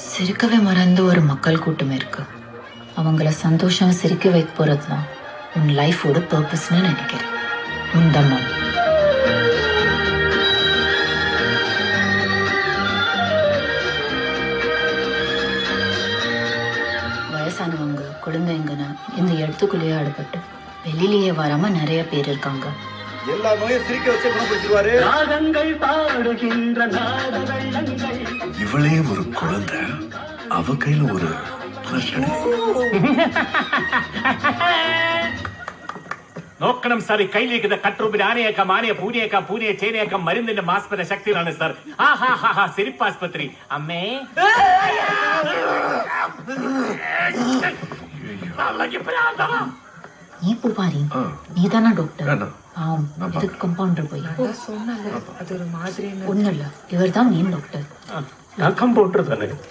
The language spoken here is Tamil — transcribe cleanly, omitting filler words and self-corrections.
சிரிக்கவே மறந்த ஒரு மக்கள் கூட்டம் இருக்கு. அவங்கள சந்தோஷமா சிரிக்க வைக்க போறது தான் உன் லைஃபோட பர்பஸ்ன்னு நினைக்கிறேன். உண்டம்மா. வயசானவங்க குழந்தைங்கன்னு இந்த இடத்துக்குள்ளேயே அடப்பட்டு வெளியிலேயே வராம நிறைய பேர் இருக்காங்க. எல்லா நோயும் சிரிக்க வச்சு குணப்படுத்திடுவாரு. இவளே ஒரு குழந்தை, அவ கையில ஒரு നോക്കണം സാർ ഈ കയ്യിലിരിക്കുന്ന കട്ട്രൂപ്പിന് ആനയേക്കാം ആനയെ പൂനയേക്കാം പൂനയെ ചേനയേക്കാം മരുന്നിന്റെ മാസ്പത ശക്തിയാണ് സാർ. സിരിപ്പ് ആസ്പത്രി അമ്മേ. ஏன் பூபாரி, நீதானா டாக்டர்? ஆம், இதுக்கு கம்பவுண்டர் போய் சொன்னால அது ஒரு மாதிரி ஒன்னும் இல்ல, இவர் தான் மெயின் டாக்டர். நான் கம்பவுண்டர் தானே.